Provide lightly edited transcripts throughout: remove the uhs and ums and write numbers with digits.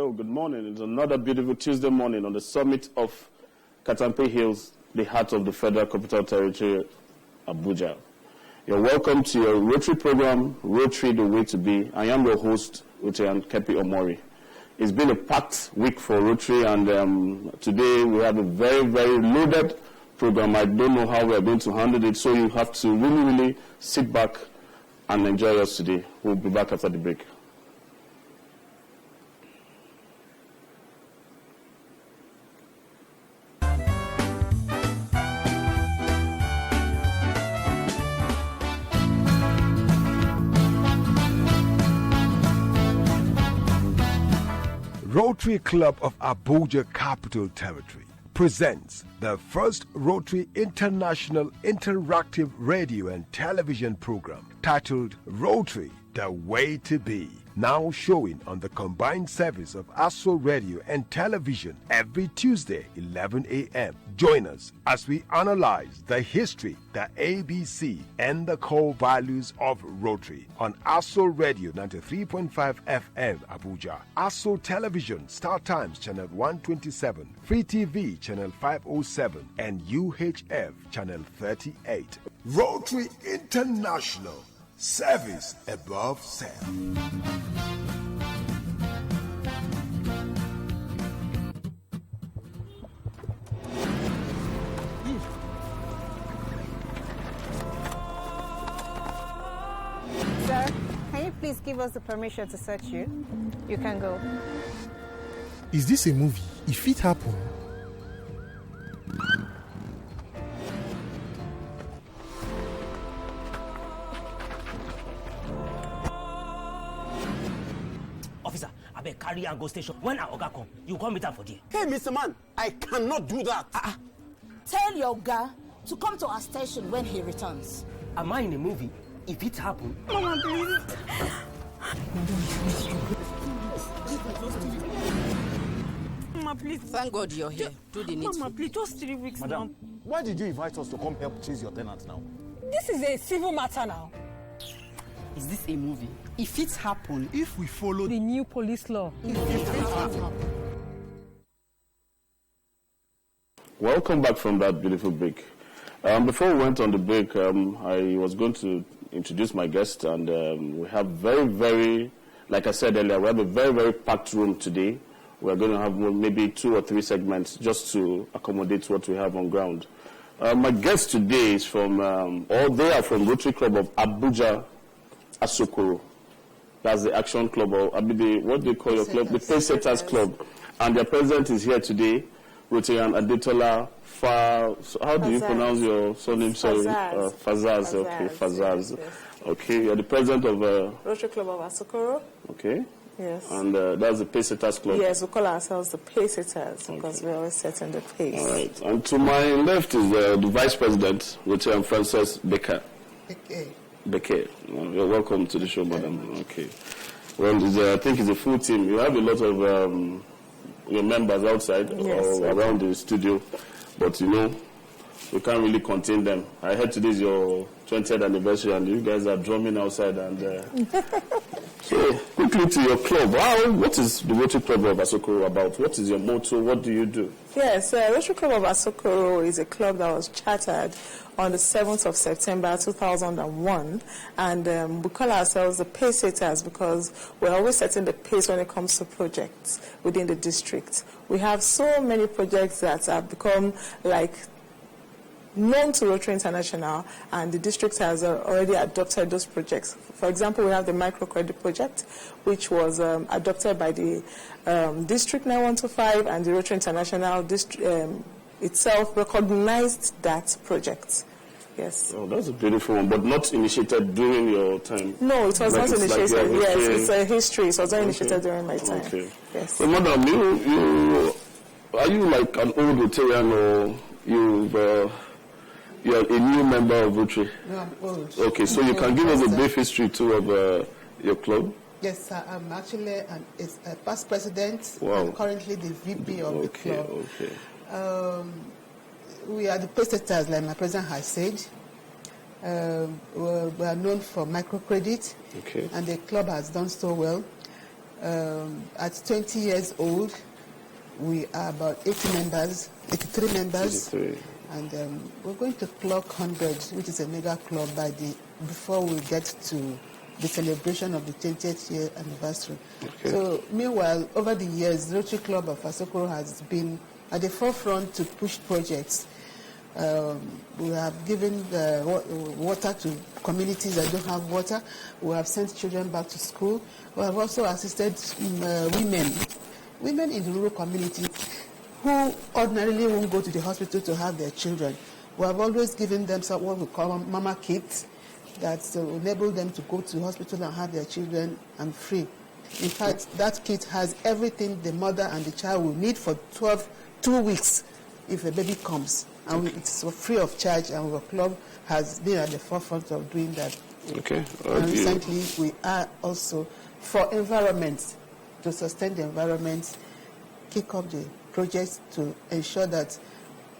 Hello, good morning. It's another beautiful Tuesday morning on the summit of Katampe Hills, the heart of the Federal Capital Territory, Abuja. You're welcome to your Rotary program, Rotary the Way to Be. I am your host, Uchean Kepi Omori. It's been a packed week for Rotary, and today we have a very, very loaded program. I don't know how we're going to handle it, so you have to really sit back and enjoy us today. We'll be back after the break. Rotary Club of Abuja Capital Territory presents the first Rotary International Interactive Radio and Television program titled Rotary the Way to Be, now showing on the combined service of ASO Radio and Television every Tuesday 11 a.m. Join us as we analyze the history, the ABC, and the core values of Rotary on ASO Radio 93.5 FM Abuja, ASO Television Star Times Channel 127, Free TV Channel 507, and UHF Channel 38. Rotary International, service above self. Sir, can you please give us the permission to search you? You can go. Is this a movie? If it happened. Officer, I beg carry and go station. When our Oga come, you come meet am for there. Hey, Mr. Man, I cannot do that. Tell your Oga to come to our station when he returns. Am I in a movie? If it happen, Mama, please. Mama, please. Thank God you're here. Do the needful. Mama, please, just 3 weeks now. Madam, why did you invite us to come help chase your tenant now? This is a civil matter now. Is this a movie? If it happened, If we follow The new police law. Welcome back from that beautiful break. Before we went on the break, I was going to introduce my guest, and we have very, like I said earlier, we have a very packed room today. We're going to have maybe 2 or 3 segments just to accommodate what we have on ground. My guest today is from, they are from Rotary Club of Abuja, Asokoro. That's the Action Club, or what do you call your club? The Paysetters Club. And their president is here today, Rotarian Adetola how do you pronounce your surname? Sorry, Fazaz. Okay, Fazaz. Yes. Okay, you're the president of Rotary Club of Asokoro. Okay. Yes. And that's the Paysetters Club. Yes, we call ourselves the Paysetters because we're always setting the pace. All right. And to my left is the vice president, Rotarian Frances Becker. Becker. You're welcome to the show, madam. Okay. Well, I think it's a full team. You have a lot of your members outside or around the studio, but we can't really contain them. I heard today is your 20th anniversary, and you guys are drumming outside. And so, quickly to your club. What is the Rotary Club of Asokoro about? What is your motto? What do you do? Yes, Rotary Club of Asokoro is a club that was chartered on the 7th of September 2001, and we call ourselves the Paysetters because we're always setting the pace when it comes to projects within the district. We have so many projects that have become known to Rotary International, and the district has already adopted those projects. For example, we have the microcredit project, which was adopted by the District 9125, and the Rotary International itself recognized that project. Yes. Oh, that's a beautiful one, but not initiated during your time. No, it was not initiated. Yes, it's a history. It was not initiated during my time. Okay. Yes. So, madam, are you like an old Rotarian, or you're a new member of Rotary? No, I'm old. Okay, so you can give us a brief history too of your club? Yes, I'm actually a past president. Wow. I'm currently the VP of the club. Okay. We are the Paysetters, like my president has said. We are known for microcredit, Okay. and the club has done so well. At 20 years old, we are about 83 members. 83. And we're going to clock 100, which is a mega club, before we get to the celebration of the 20th year anniversary. Okay. So, meanwhile, over the years, the Rotary Club of Asokoro has been at the forefront to push projects. We have given water to communities that don't have water. We have sent children back to school. We have also assisted women in the rural community who ordinarily won't go to the hospital to have their children. We have always given them what we call mama kits that enable them to go to the hospital and have their children and free. In fact, that kit has everything the mother and the child will need for 2 weeks if a baby comes. And it's free of charge, and our club has been at the forefront of doing that. Okay. And recently, we are also for environment, to sustain the environment, kick off the projects to ensure that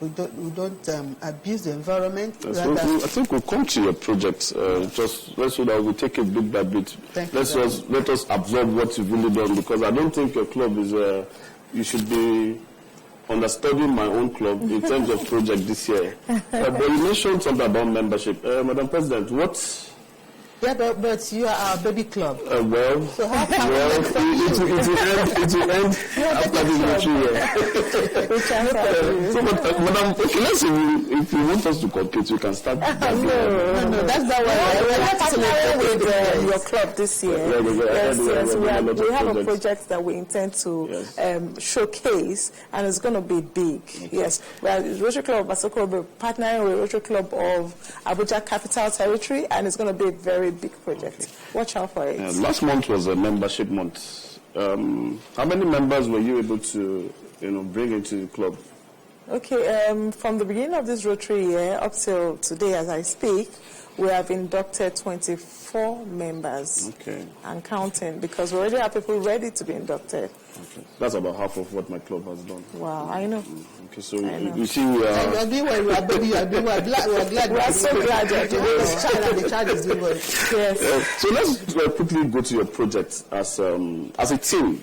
we don't abuse the environment. Yes, I think we'll come to your project. Just so that we take it bit by bit. Let us absorb what you've really done, because I don't think your club is. You should be understudying my own club in terms of project this year. But you mentioned something about membership, Madam President. What? Yeah, but you are our baby club. So how come it will end after the Rotary year. So, Madam, okay, let's see, if you want us to compete, we can start. No, that's not why we're partnering with your club this year. We have a project that we intend to showcase, and it's going to be big. Yes, well, Rotary Club of Asoko will be partnering with Rotary Club of Abuja Capital Territory, and it's going to be a very big project. Okay. Watch out for it. Last month was a membership month. How many members were you able to, bring into the club? Okay, from the beginning of this Rotary year up till today, as I speak, we have inducted 24 members. Okay. And counting, because we already have people ready to be inducted. Okay. That's about half of what my club has done. Wow, I know. Okay, so you see, we are. We are so glad you're doing the child is doing well. Yes. So let's quickly go to your project as a team.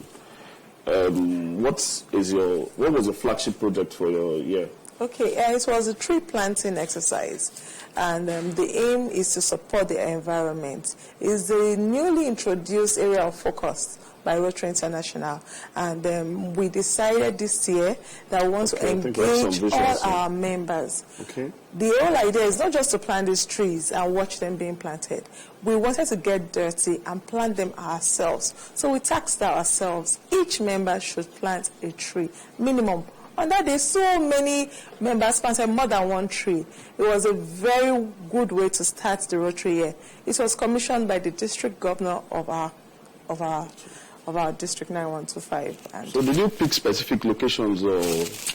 What was your flagship project for your year? Okay, it was a tree planting exercise. And the aim is to support the environment. It's the newly introduced area of focus by Rotary International. And we decided this year that we want to engage all our members. Okay. The whole idea is not just to plant these trees and watch them being planted. We wanted to get dirty and plant them ourselves. So we tasked ourselves. Each member should plant a tree, minimum. On that day, so many members planted more than one tree. It was a very good way to start the Rotary year. It was commissioned by the district governor of our district 9125. And so did you pick specific locations, or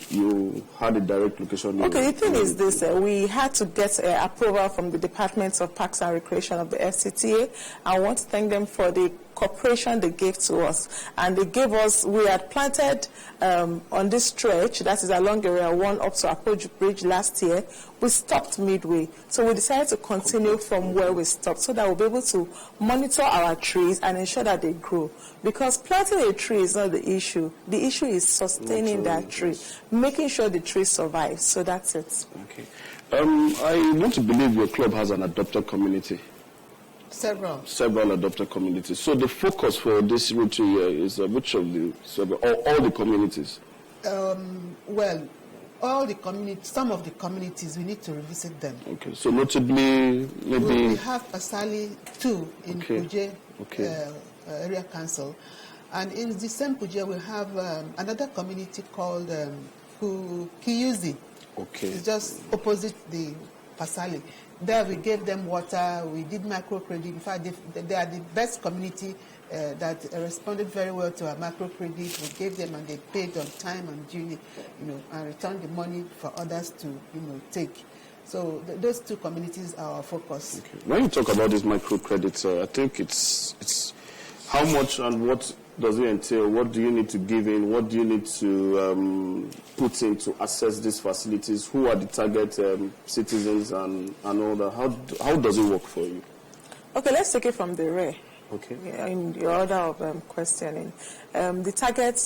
you had a direct location? Okay, the thing is this, we had to get approval from the Department of Parks and Recreation of the FCTA. I want to thank them for the cooperation they gave to us. And they gave us, we had planted on this stretch, that is along Area 1 up to Abuja Bridge last year. We stopped midway. So we decided to continue from where we stopped so that we'll be able to monitor our trees and ensure that they grow. Because planting a tree is not the issue. The issue is sustaining that tree, making sure the tree survives. So that's it. Okay. I want to believe your club has an adopted community. Several adopted communities. So the focus for this Rotary year is which of the all the communities? Well, all the communities, some of the communities, we need to revisit them. Okay, so notably, maybe... We have Asali 2 in Puje Area Council. And in the same Puje, we have another community called Kiyuzi. Okay. It's just opposite the Pasali. There we gave them water, we did microcredit. In fact, they are the best community that responded very well to our microcredit. We gave them and they paid on time and duly, and returned the money for others to, take. So those two communities are our focus. Okay. When you talk about these microcredits, I think it's how much and what does it entail? What do you need to give in? What do you need to put in to access these facilities? Who are the target citizens and all that? How does it work for you? Okay, let's take it from the rear. Okay. In the order of questioning. The target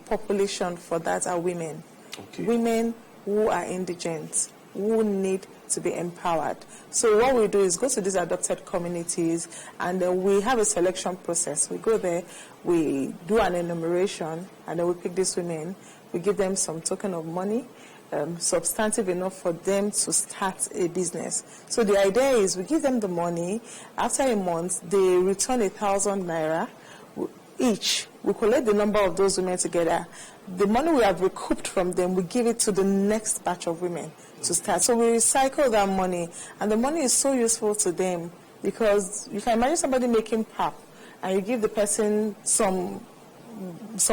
population for that are women. Okay. Women who are indigent, who need to be empowered. So what we do is go to these adopted communities, and then we have a selection process. We go there, we do an enumeration, and then we pick these women. We give them some token of money, substantive enough for them to start a business. So the idea is we give them the money. After a month, they return 1,000 naira each. We collect the number of those women together. The money we have recouped from them, we give it to the next batch of women to start. So we recycle that money, and the money is so useful to them because you can imagine somebody making pap, and you give the person some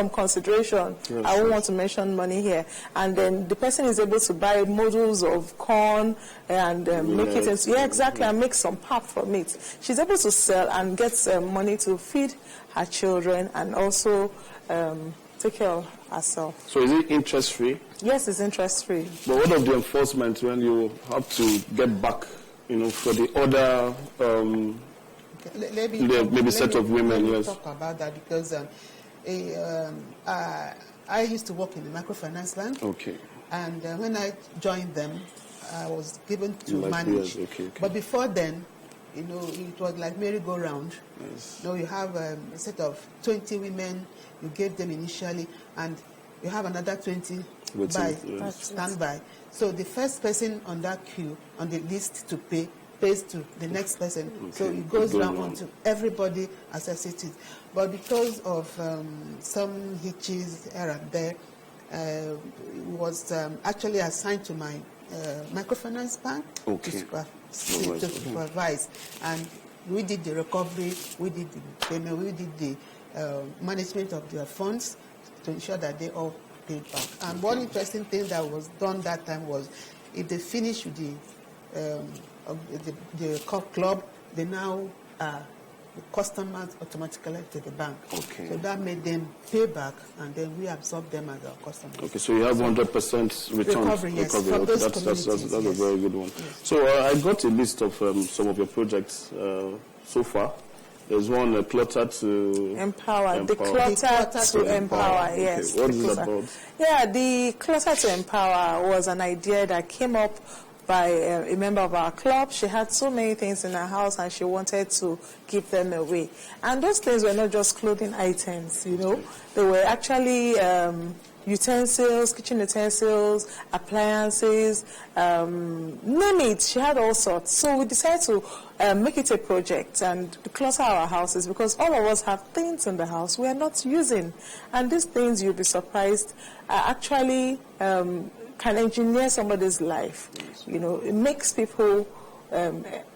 consideration. Yes, I won't want to mention money here. And then the person is able to buy modules of corn and make it into, exactly, and make some pap from it. She's able to sell and get money to feed her children and also take care of herself. So is it interest-free? Yes, it's interest-free. But what of the enforcement when you have to get back, for the other maybe set of women? Yes. Talk about that because I used to work in the microfinance bank. Okay. And when I joined them, I was given to manage. Yes. Okay. But before then, it was like merry-go-round. Yes. You have a set of 20 women you gave them initially, and you have another 20 standby. So the first person on that queue, on the list to pay, pays to the next person. Okay. So it goes round until everybody assesses it. But because of some hitches here and there, it was actually assigned to my microfinance bank to supervise. And we did the recovery, we did the payment, we did the management of their funds to ensure that they all paid back. And one interesting thing that was done that time was if they finish with the club, they now the customers automatically to the bank. Okay. So that made them pay back, and then we absorb them as our customers. Okay, so you have 100% return. Recovery, yes. Okay, that's a very good one. Yes. So I got a list of some of your projects so far. There's one, Clutter to Empower. The Clutter to Empower, yes. Okay. What is it about? Yeah, the Clutter to Empower was an idea that came up by a member of our club. She had so many things in her house and she wanted to give them away. And those things were not just clothing items, They were actually utensils, kitchen utensils, appliances, name it. She had all sorts. So we decided to make it a project and declutter our houses because all of us have things in the house we are not using. And these things, you'll be surprised, are actually can engineer somebody's life. It makes people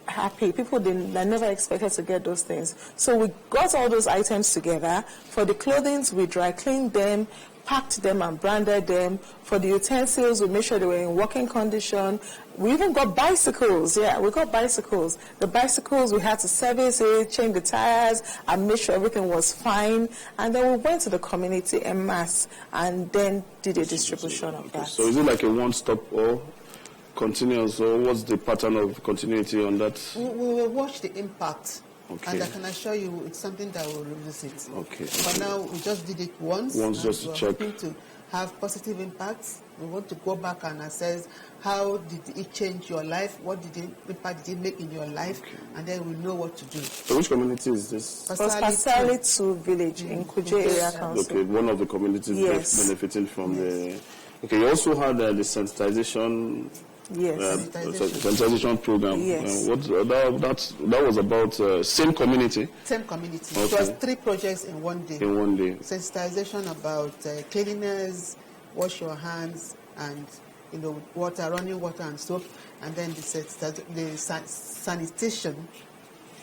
happy. People that never expected to get those things. So we got all those items together. For the clothing, we dry cleaned them, packed them and branded them. For the utensils, we made sure they were in working condition. We even got bicycles. Yeah, we got bicycles. The bicycles, we had to service it, change the tires, and make sure everything was fine. And then we went to the community en masse and then did a distribution of that. So is it like a one-stop or continuous, or what's the pattern of continuity on that? We will watch the impact. Okay. And I can assure you it's something that will revisit. Okay. But now we just did it once. Just to check. Hoping to have positive impacts. We want to go back and assess how did it change your life, what impact did it make in your life, and then we know what to do. So which community is this? Pasali 2 village in Kuje area council. Okay, one of the communities benefiting from the... Okay, you also had the sensitization... Yes. Sensitization program. Yes. That was about same community? Same community. Okay. It was 3 projects in one day. In one day. Sensitization about cleanliness, wash your hands, and running water and soap, and then the sanitation.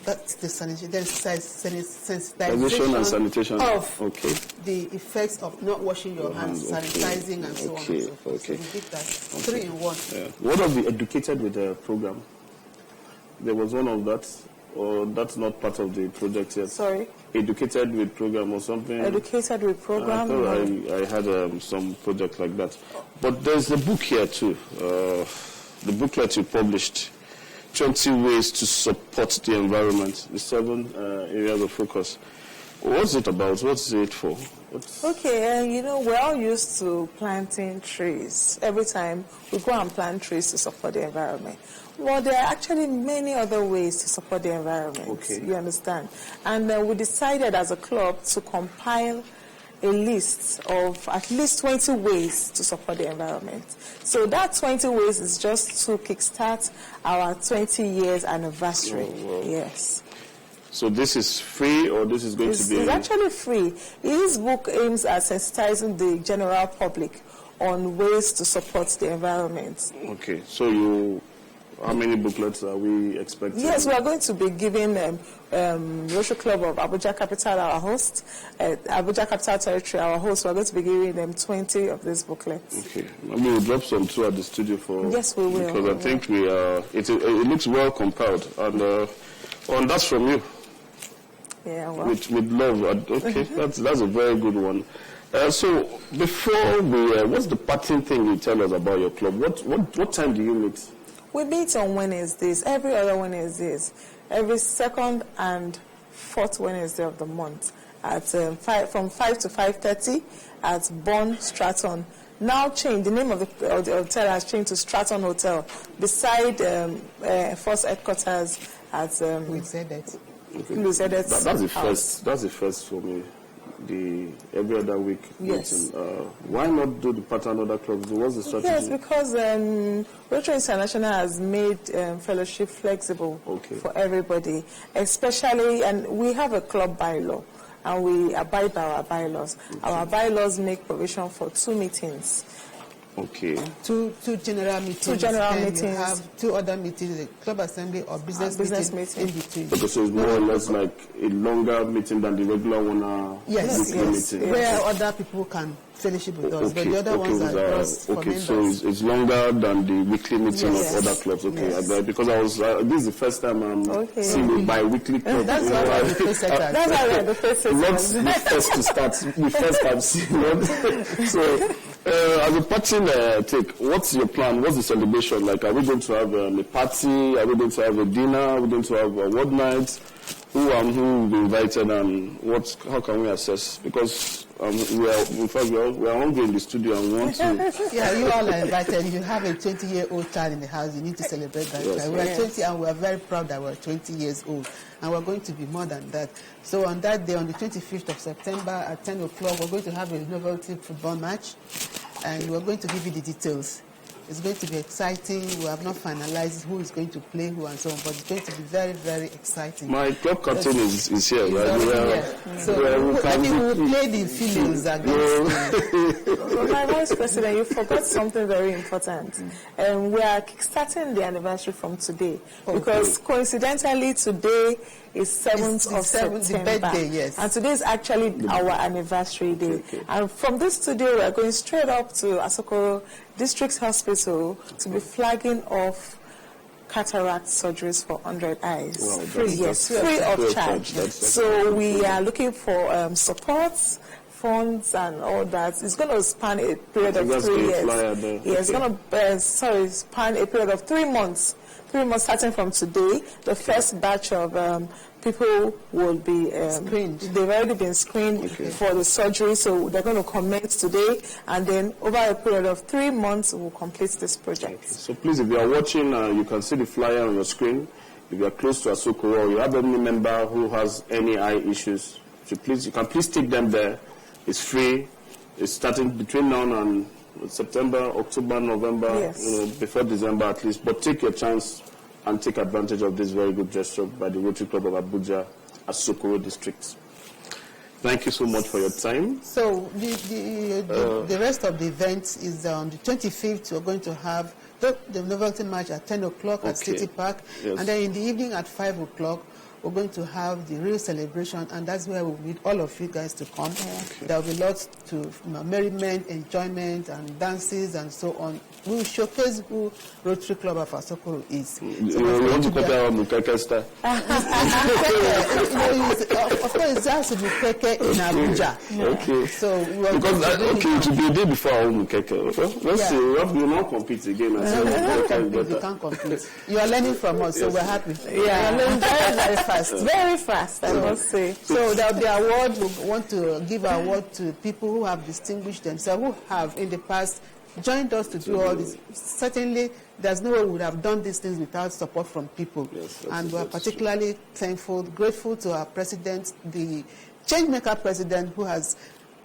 That's the sanitation. Then sensitization and sanitation of the effects of not washing your hands, sanitizing, and so on. And so forth. So we did that 3 in 1. Yeah. What of the educated with the program? There was one of that, or that's not part of the project yet? Sorry? Educated with program or something? Educated with program? I had some project like that. But there's a book here too, the booklet you published. 20 ways to support the environment, the 7 areas of focus. What's it about? What's it for? Okay, you know, we're all used to planting trees. Every time we go and plant trees to support the environment. Well, there are actually many other ways to support the environment. Okay. You understand? And we decided as a club to compile a list of at least 20 ways to support the environment. So that 20 ways is just to kickstart our 20 years anniversary. Wow. Yes. So this is free, or this is going to be... It's actually free. This book aims at sensitizing the general public on ways to support the environment. Okay, so how many booklets are we expecting? Yes, we are going to be giving Rotary Club of Abuja Capital, our host, Abuja Capital Territory, our host. We are going to be giving them 20 of these booklets. Okay, maybe we'll drop some too at the studio for... Yes, we will. Because I think we are... It looks well compiled, and that's from you. Yeah, well. With love. Okay, that's a very good one. So before we, what's the parting thing you tell us about your club? What time do you meet? We meet on Wednesdays, every other Wednesdays, every second and fourth Wednesday of the month at from 5 to 5:30 at Bonn Stratton. Now changed, the name of the hotel has changed to Stratton Hotel, beside Force Headquarters at We said that. That's the first for me. The every other week yes. meeting. Why not do the pattern other clubs? What's the strategy? Yes, because Rotary International has made fellowship flexible for everybody, especially, and we have a club bylaw, and we abide by our bylaws. Okay. Our bylaws make provision for 2 meetings. Okay. Two general meetings. 2 general meetings. You have 2 other meetings, a club assembly or business meeting in between. Okay, so it's more or less like a longer meeting than the regular one. Yes. Meeting. Where other people can fellowship with us, but the other ones are just for members. So it's longer than the weekly meeting of other clubs. Okay, yes. Because I was this is the first time I'm seeing a bi-weekly club. That's why we're the first setters. Not the first to start. The first time seeing it. So. As a parting take, what's your plan? What's the celebration? Like, are we going to have a party? Are we going to have a dinner? Are we going to have a word night? Who will be invited, and how can we assess? Because we are hungry in the studio and we want to... Yeah, you all are invited. You have a 20-year-old child in the house, you need to celebrate that child. We are 20 and we are very proud that we're 20 years old. And we're going to be more than that. So on that day, on the 25th of September at 10 o'clock, we're going to have a novelty football match. And we're going to give you the details. It's going to be exciting. We have not finalized who is going to play who and so on, but it's going to be very, very exciting. My club captain is here, right? So we will play the feelings against So my vice president, you forgot something very important. We are kickstarting the anniversary from today because coincidentally today is 7th of September. The birthday, yes. And today is actually our anniversary day. Okay. And from this studio, we are going straight up to Asokoro District Hospital to be flagging off cataract surgeries for 100 eyes. Wow, free of charge. So we are looking for support, funds and all that. It's going to span a period of 3 years. It's going to span a period of 3 months. 3 months starting from today. The first batch of people will be screened. They've already been screened for the surgery, so they're going to commence today, and then over a period of 3 months, we'll complete this project. So please, if you are watching, you can see the flyer on your screen. If you are close to Asokoro, or you have any member who has any eye issues, you can please take them there. It's free. It's starting between now and September, October, November, before December at least. But take your chance and take advantage of this very good gesture by the Rotary Club of Abuja, Asokoro District. Thank you so much for your time. So the rest of the event is on the 25th. We're going to have the novelty match at 10 o'clock at City Park. Yes. And then in the evening at 5 o'clock, we're going to have the real celebration, and that's where we need all of you guys to come. Okay. There will be lots to merriment, enjoyment, and dances, and so on. We will showcase who Rotary Club of Asokoro is. You want to copy our Mukeke style? Of course, it's just Mukeke in Abuja. Okay. So because it will be a day before our Mukeke. Let's see. We will not compete again. You can't compete. You are learning from us, so we're happy. Yeah, you're learning very, very fast. Very fast, I must say. So there will be award. We want to give an award to people who have distinguished themselves, who have in the past joined us to do all this. Certainly, there's no way we would have done these things without support from people. Yes, and we're particularly thankful, grateful to our president, the Changemaker president, who has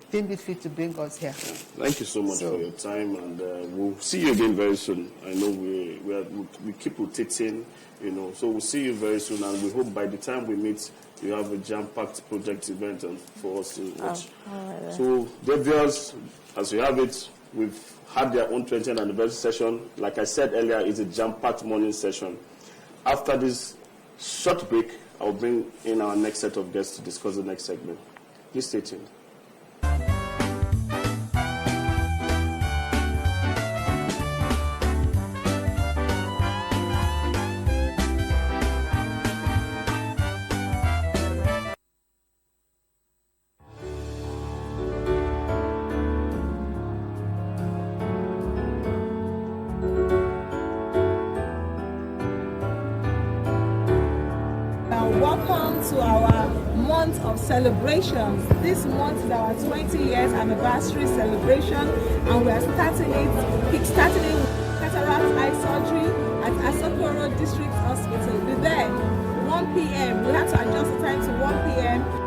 deemed it fit to bring us here. Thank you so much for your time, and we'll see you again very soon. I know we keep rotating, so we'll see you very soon, and we hope by the time we meet, you have a jam-packed project event for us to watch. So, dear viewers, as you have it, we've had their own 20th anniversary session. Like I said earlier, it's a jam-packed morning session. After this short break, I'll bring in our next set of guests to discuss the next segment. Please stay tuned. Welcome to our month of celebrations. This month is our 20 years anniversary celebration, and we are starting it with cataract eye surgery at Asokoro District Hospital. Be there 1 p.m. We have to adjust the time to 1 p.m.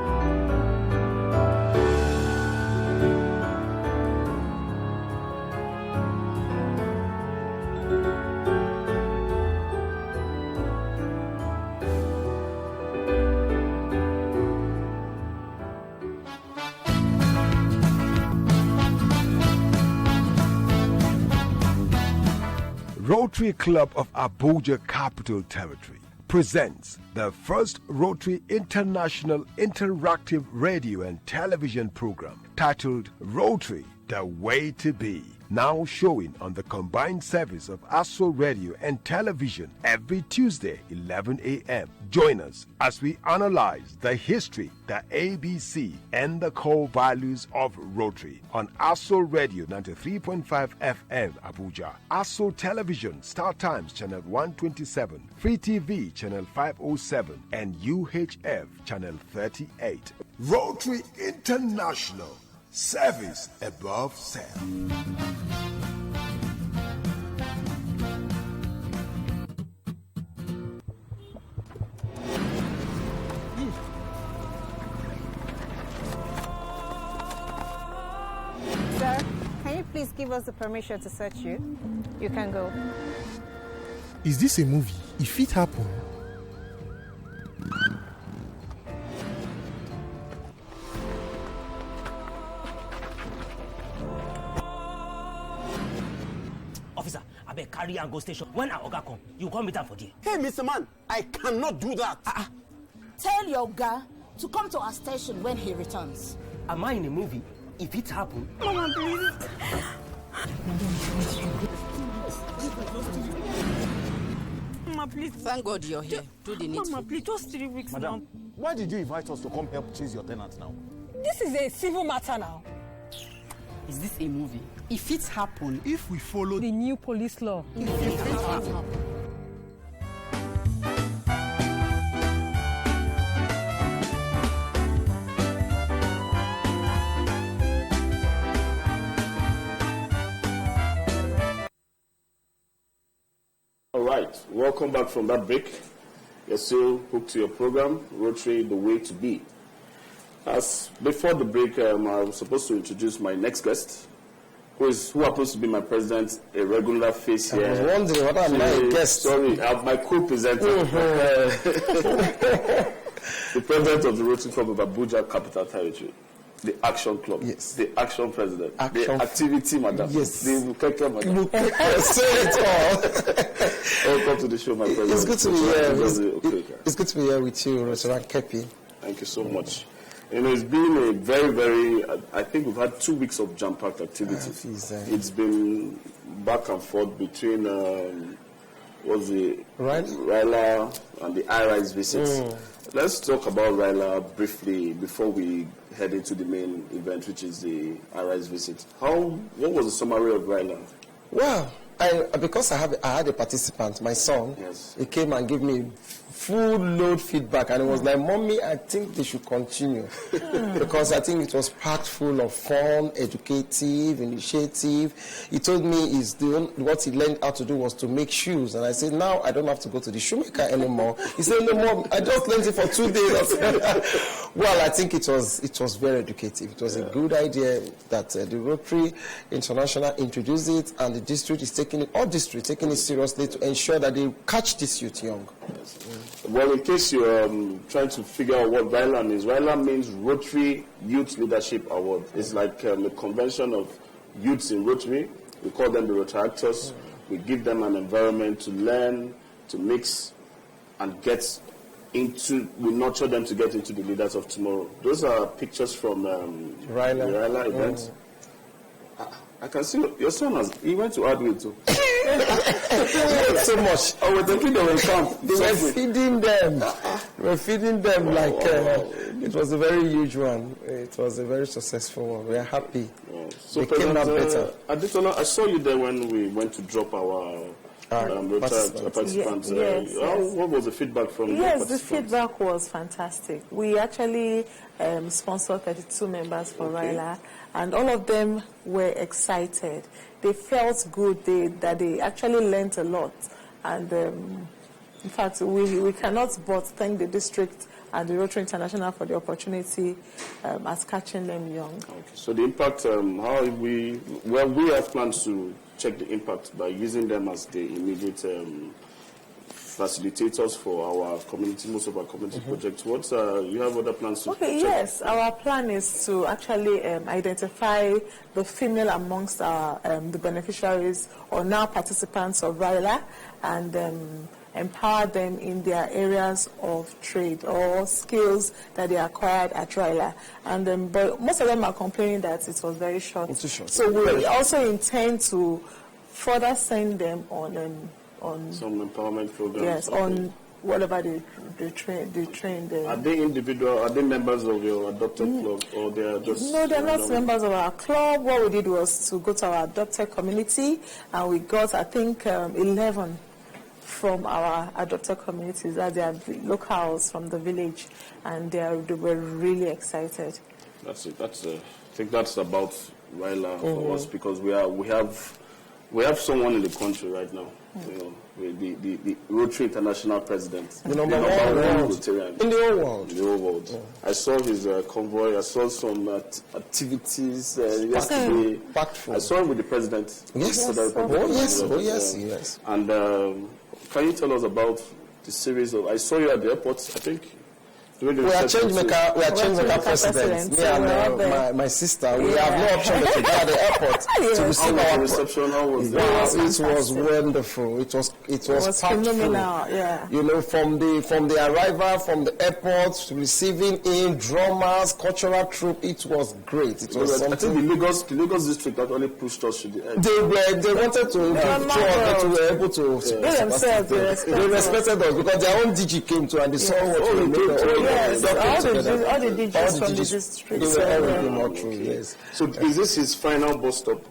Rotary Club of Abuja Capital Territory presents the first Rotary International Interactive Radio and Television Program titled Rotary, The Way to Be. Now showing on the combined service of ASO Radio and Television every Tuesday, 11 a.m. Join us as we analyze the history, the ABC, and the core values of Rotary on ASO Radio 93.5 FM Abuja, ASO Television Star Times Channel 127, Free TV Channel 507, and UHF Channel 38. Rotary International. Service above self. Sir, can you please give us the permission to search you? You can go. Is this a movie? If it happened. Officer, I beg carry and go station. When our Oga come, you come meet am for there. Hey, Mr. Man, I cannot do that. Tell your Oga to come to our station when he returns. Am I in a movie? If it happen, Mama, please. Mama, please. Thank God you're here. Do the needful. Mama, please, just 3 weeks now. Madam, why did you invite us to come help chase your tenant now? This is a civil matter now. Is this a movie? If it happen, If we follow The new police law. All right, welcome back from that break. You're still hooked to your program, Rotary, The Way to Be. As before the break, I was supposed to introduce my next guest, who happens to be my president, a regular face here. I was wondering, what am I guest? Sorry, my co-presenter, the president of the Rotary Club of Abuja Capital Territory. The action club. Yes. The action president. Action the activity madam. Yes. The Mukeke madam. Say it all. Welcome to the show, my brother. It's good to be here. Okay. It's good to be here with you, Restaurant Kepi. Thank you so much. You know, it's been a very, very, I think we've had 2 weeks of jam-packed activities. It's been back and forth between, Ryla and the IRIS visits. Let's talk about Ryla briefly before we head into the main event, which is the IRIS visit. What was the summary of Ryla? Well, because I had a participant, my son, he came and gave me full load feedback, and it was like, Mommy, I think they should continue because I think it was packed full of fun, educative, initiative. He told me what he learned how to do was to make shoes, and I said, now I don't have to go to the shoemaker anymore. He said, no, Mom, I just learned it for 2 days. Well, I think it was very educative. It was a good idea that the Rotary International introduced it, and the district is taking it seriously to ensure that they catch this youth young. Well, in case you're trying to figure out what Ryla means, Ryla means Rotary Youth Leadership Award. It's like a convention of youths in Rotary. We call them the Rotary actors. We give them an environment to learn, to mix, and we nurture them to get into the leaders of tomorrow. Those are pictures from Ryla event. I can see your son he went to Adway too. So much. Oh, we're thinking they will come. They were feeding them. It was a very huge one. It was a very successful one. We are happy. So they came out better. Aditola, I saw you there when we went to drop our participants. Yes. What was the feedback from the participants? The feedback was fantastic. We actually sponsored 32 members for Ryla, and all of them were excited. They felt good that they actually learned a lot. And in fact, we cannot but thank the district and the Rotary International for the opportunity as catching them young. Okay. So the impact, we have plans to check the impact by using them as the immediate facilitators for our community, most of our community projects. You have other plans to check? Yes. Our plan is to actually identify the female amongst the beneficiaries or now participants of Ryla and empower them in their areas of trade or skills that they acquired at Ryla. And but most of them are complaining that it was very short. It's short. So we also intend to further send them on some empowerment programs. Yes, on whatever they train. Are they individual? Are they members of your adopted club, or they are just? No, they're not members of our club. What we did was to go to our adopted community, and we got, I think, 11 from our adopted communities. They are locals from the village, and they were really excited. That's it. I think that's about Ryla for us, because we have someone in the country right now. You know, the Rotary International President, the number one Rotarian in the whole world. In the whole world. Yeah. I saw his convoy. I saw some activities yesterday. I saw him with the president. Yes. Yes. And can you tell us about the series of? I saw you at the airport, I think. We are change maker presidents. Me and my sister. We have no option but to go at the airport to receive our reception. How was that? It was wonderful. It was phenomenal. Yeah. You know, from the arrival from the airport to receiving in drummers, cultural troupe. It was great. It was I think the Lagos district actually pushed us to the edge. They wanted to were able to. They respected us because their own DG came to and they saw what we made. Yes, all the DJs from the district. They were everything all through, yes. So is this his final bus stop?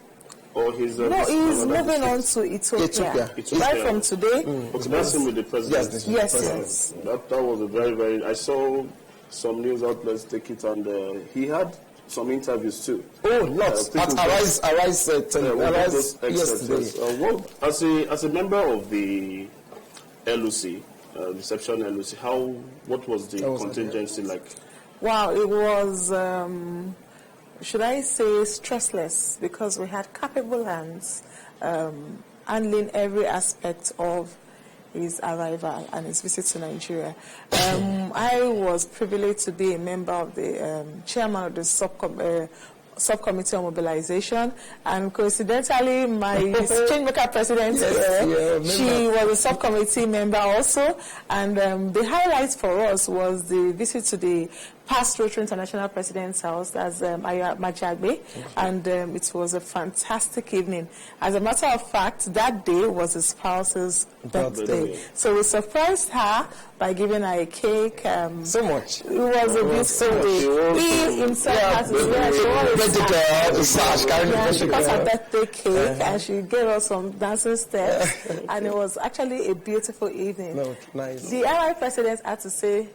Or his, no, he's moving on to Ethiopia. Right from today. Okay, that's him with the president. Yes. That was a very, very... I saw some news outlets take it, and he had some interviews too. Oh, lots. At Arise yesterday. As a member of the LOC, reception LOC, what was the contingency like? Wow, it was, should I say, stressless, because we had capable hands handling every aspect of his arrival and his visit to Nigeria. I was privileged to be a member of the chairman of the subcommittee on mobilization, and coincidentally my changemaker president she was a subcommittee member also, and the highlight for us was the visit to the past Rotary International President's house as Majagbe, and it was a fantastic evening. As a matter of fact, that day was his spouse's birthday. So we surprised her by giving her a cake. So much. It was a beautiful day. He himself has his she got her birthday cake and she gave us some dancing steps, and it was actually a beautiful evening. Nice. The RI president had to say,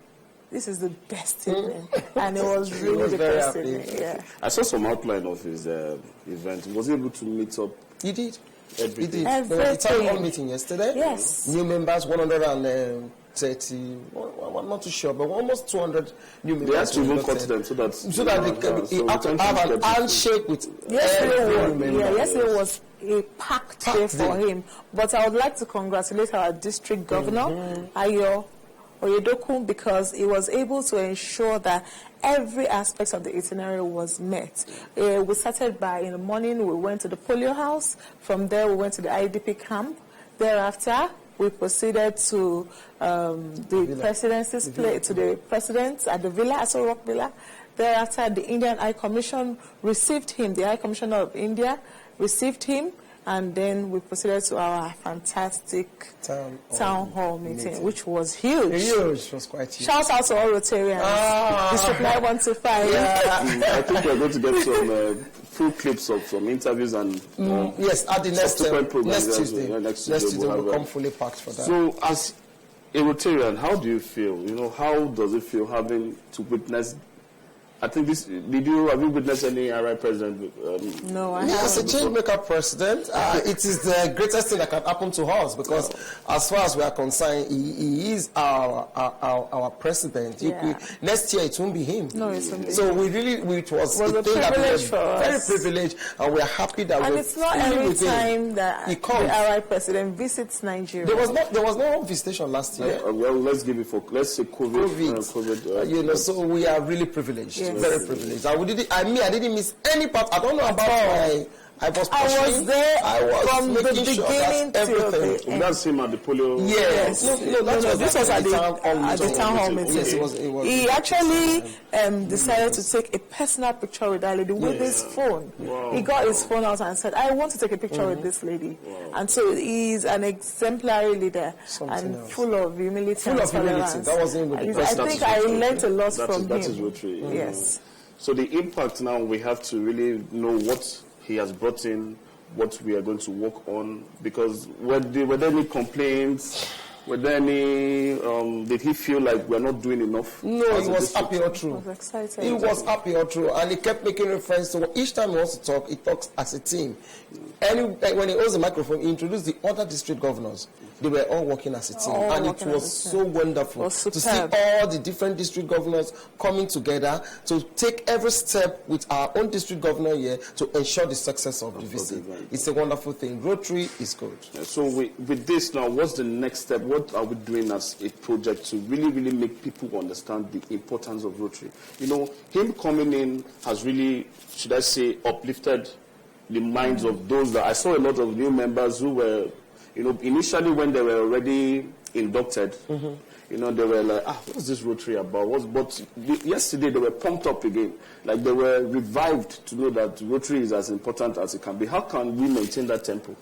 this is the best evening, and it was really the best evening. Yeah. I saw some outline of his event. Was he able to meet up? He did. Everything. He did. There was a town hall meeting yesterday. Yes. New members, 130. I'm not too sure, but almost 200 new members. They have to even cut them so that they have to have an handshake with yesterday was a packed day for him. But I would like to congratulate our district governor, Ayo Oyedoku, because he was able to ensure that every aspect of the itinerary was met. We started by, in the morning, we went to the polio house. From there, we went to the IDP camp. Thereafter, we proceeded to the presidency's place, to the president at the villa, Aso Rock Villa. Thereafter, the Indian High Commission received him. The High Commissioner of India received him. And then we proceeded to our fantastic town hall meeting, which was huge. It was quite huge. Shout out to all Rotarians. District 9125. I think we're going to get some full clips of some interviews and yes, at the next Tuesday. Next Tuesday we'll come fully packed for that. So, as a Rotarian, how do you feel? You know, how does it feel having to witness? I think this. Have you witnessed any RI president? No, I haven't. As a changemaker president, it is the greatest thing that can happen to us, because as far as we are concerned, he is our president. Next year it won't be him. No, it won't be. So it was a thing that we were very privileged, and we are happy that and it's not every time that the RI president visits Nigeria. There was no visitation last year. Well, let's give it for say COVID. So we are really privileged. Yes. Very privileged. I didn't miss any part. I don't know about I was there. I was from the beginning to the end. That's him at the polio. Yes. This was at the town hall meeting. Yes, it was. He actually decided to take a personal picture with that lady with his phone. Wow. He got his phone out and said, "I want to take a picture with this lady." Wow. And so he's an exemplary leader full of humility and tolerance. That was him with the I think I learned a lot from him. That is Rotary. Yes. So the impact now, we have to really know what he has brought in, what we are going to work on, because were there any complaints? Were there any, did he feel like we're not doing enough? No, he was happy or true. He was excited. He was happy or true, and he kept making reference to each time he wants to talk, he talks as a team. When he holds the microphone, he introduced the other district governors. They were all working as a team, and it was so wonderful to see all the different district governors coming together to take every step with our own district governor here to ensure the success of the visit. It's a wonderful thing. Rotary is good. So with this now, what's the next step? What are we doing as a project to really, really make people understand the importance of Rotary? You know, him coming in has really, should I say, uplifted the minds of those that I saw a lot of new members who were, you know, initially when they were already inducted, you know, they were like, what's this Rotary about? But yesterday they were pumped up again. Like they were revived to know that Rotary is as important as it can be. How can we maintain that tempo?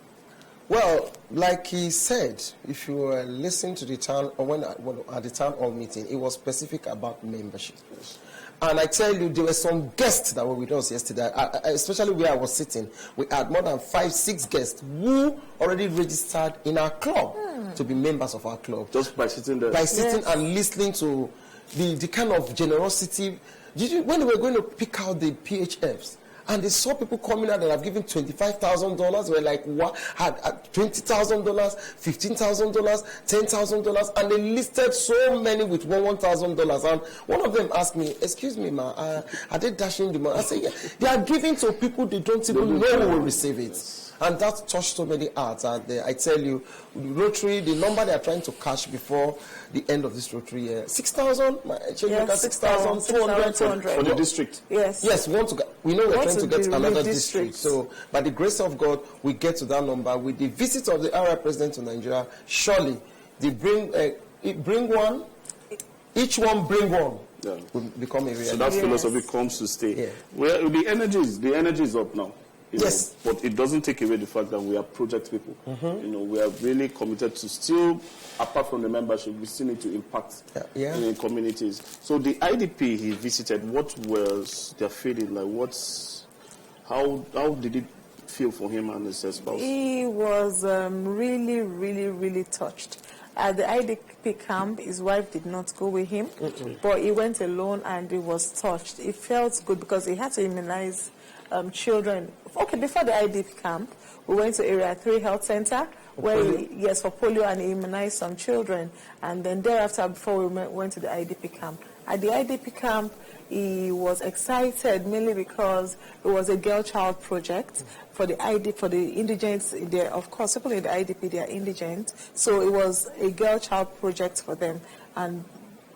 Well, like he said, if you were listening to the town, or when at the town hall meeting, it was specific about membership. Yes. And I tell you, there were some guests that were with us yesterday, especially where I was sitting. We had more than 5-6 guests who already registered in our club to be members of our club. Just by sitting there? By sitting and listening to the kind of generosity. When they were going to pick out the PHFs, and they saw people coming out that have given $25,000. Were like, what? Had $20,000, $15,000, $10,000, and they listed so many with $1,000. And one of them asked me, "Excuse me, ma, are they dashing the money?" I said, "Yeah, they are giving to people they don't even know who will receive it." And that touched so many hearts. And I tell you, Rotary, the number they are trying to cash before the end of this Rotary year, 6,000. My children got 6,200 for the district. Yes. Yes, we know we're trying to get another district. So, by the grace of God, we get to that number. With the visit of the RI president to Nigeria, surely they bring one. Each one bring one. Yeah. Will become a reality. So that philosophy comes to stay. Yeah. Well, the energy is up now. Yes. Know, but it doesn't take away the fact that we are project people. We are really committed to still, apart from the membership, we still need to impact in communities. So the IDP he visited, what was their feeling like? How did it feel for him and his spouse? He was really, really, really touched. At the IDP camp, his wife did not go with him, but he went alone and he was touched. It felt good because he had to immunize children. Okay, before the IDP camp, we went to Area 3 Health Center, where for polio, and he immunized some children. And then thereafter, before we went to the IDP camp. At the IDP camp, he was excited mainly because it was a girl-child project for the indigents. Of course, people in the IDP, they are indigent, so it was a girl-child project for them, and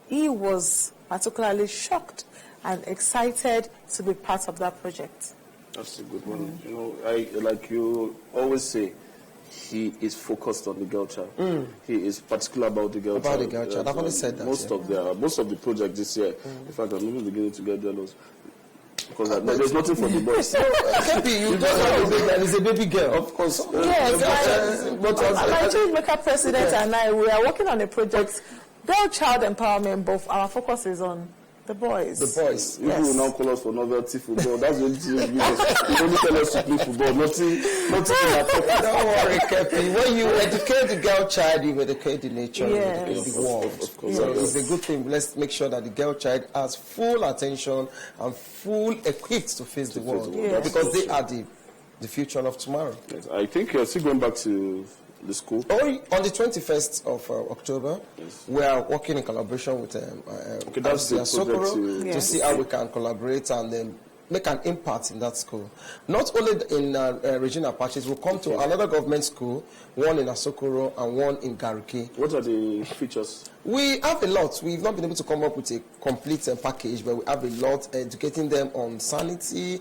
he was particularly shocked and excited to be part of that project. That's a good one. Like you always say, he is focused on the girl child. He is particular about the girl child. About the girl child. I've always said that. Most of the projects this year, in fact, I'm even beginning to get jealous. Because there's nothing for the boys. You don't it's a baby girl, of course. Yes, my Changemaker president and I, we are working on a project, girl child empowerment. Both our focus is on the boys. The boys. You will now call us for novelty football. That's the only thing you only tell us to play football. Nothing. Don't worry, Kepi. When you educate the girl child, you educate the nature, you educate the world. Of course. So it's a good thing. Let's make sure that the girl child has full attention and full equipped to face the world. Because they are the future of tomorrow. Yes. I think still going back to the school. On the 21st of October, we are working in collaboration with that's the Sokoro to see how we can collaborate and make an impact in that school. Not only in regional patches, we'll come to another government school, one in Asokoro and one in Gariki. What are the features? We have a lot. We've not been able to come up with a complete package, but we have a lot educating them on sanity,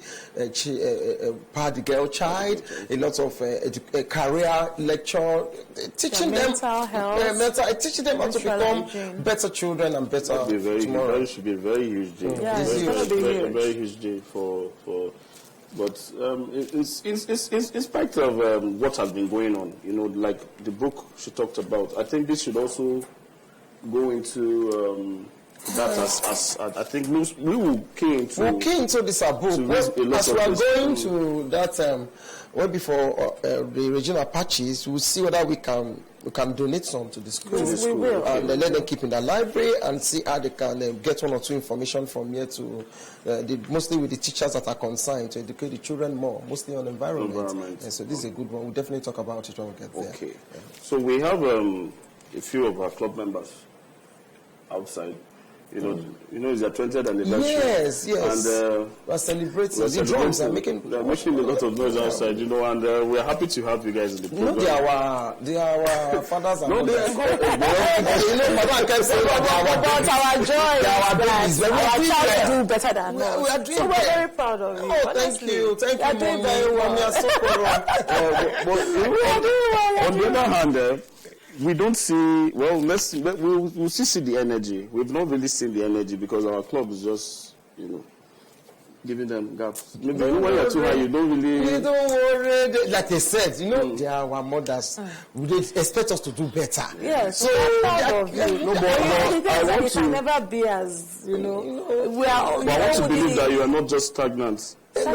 part the girl child, a lot of career lecture, teaching them mental health, teaching them how to become better children and better tomorrow. It should be a very huge day. Yeah, very huge day for. But in spite of what has been going on, like the book she talked about, I think this should also go into that as I think we will key into this book. As we are going to that way before the regional patches, we'll see whether we can donate some to the school. Yes, we will. And let them keep in the library and see how they can get one or two information from here to mostly with the teachers that are concerned to educate the children more, mostly on environment. So this is a good one. We'll definitely talk about it when we get there. Okay. Yeah. So we have a few of our club members outside. It's their 20th anniversary. Yes. And we're celebrating. The drums are making a lot of noise outside, and we're happy to have you guys in the program. They are our fathers and mothers. Madam can say about our joy. Our child do better than us. We are doing so we're very proud of you. Oh, thank you. Thank you, doing very well. On the other hand, we don't see, we'll see the energy. We've not really seen the energy because our club is just, giving them gaps. Maybe when you're too high, you don't really... We don't worry. Like they said, they are our mothers. They expect us to do better. Yes, so we're proud of you. You can never be as, we are... I want to believe that you are not just stagnant. The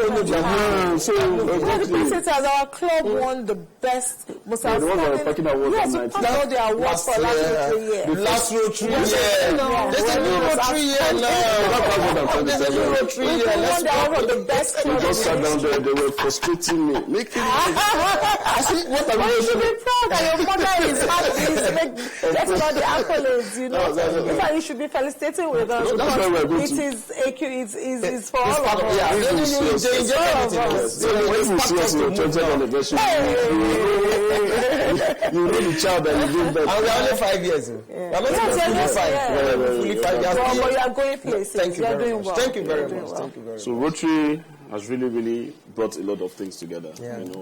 our club won the best, most outstanding. Yes, the award for last Rotary year. There's a new Rotary year now. There's a new Rotary year. Let's go for the best club. They just sat down there. They were frustrating me. I see what I'm doing. You should be proud that your mother is happy. That's not the accolades, In fact, you should be felicitating with us. It is for all of us. You know the child that you give birth. And we are only 5 years. We are not fully 5 years. But you are going places. Thank you very much. Thank you very much. So Rotary has really brought a lot of things together,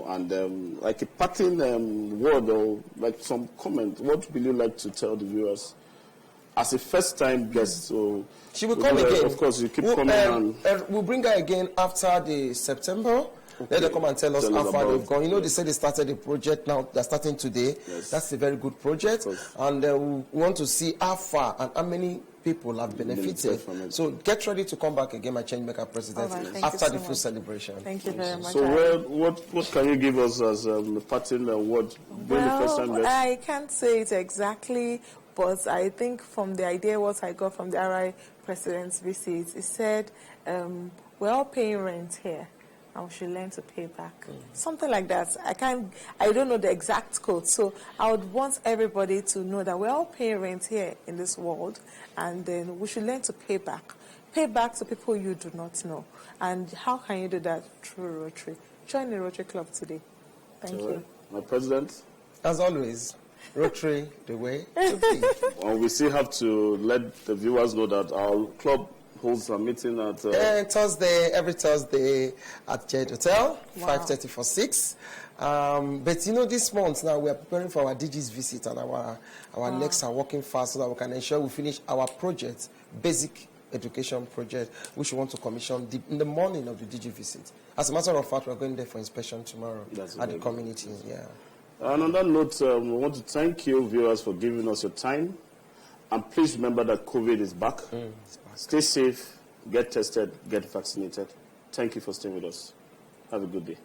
and like a parting word or like some comment, what will you like to tell the viewers as a first-time guest? So she will come again. Of course, you keep coming. We'll bring her again after the September. Okay. Let them come and tell us how far they've gone. You know, they said they started a project now. They're starting today. Yes. That's a very good project, and we want to see how far and how many people have benefited from it. So get ready to come back again, my Changemaker President, after the full celebration. Thank you very much. So what can you give us as a parting word? Well, I can't say it exactly, but I think from the idea what I got from the RI President's visit, he said, we're all paying rent here, and we should learn to pay back. Something like that. I don't know the exact code. So I would want everybody to know that we're all paying rent here in this world, and then we should learn to pay back. Pay back to people you do not know. And how can you do that? Through Rotary. Join the Rotary Club today. Thank you. My President? As always, Rotary the way to be. Well, we still have to let the viewers know that our club holds a meeting at every Thursday at Jade Hotel, 5:30 for 6. But you know, this month now we are preparing for our DG's visit, and our necks are working fast so that we can ensure we finish our project, basic education project, which we want to commission in the morning of the DG visit. As a matter of fact, we're going there for inspection tomorrow at the community. Yeah. And on that note, we want to thank you, viewers, for giving us your time. And please remember that COVID is back. Stay safe, get tested, get vaccinated. Thank you for staying with us. Have a good day.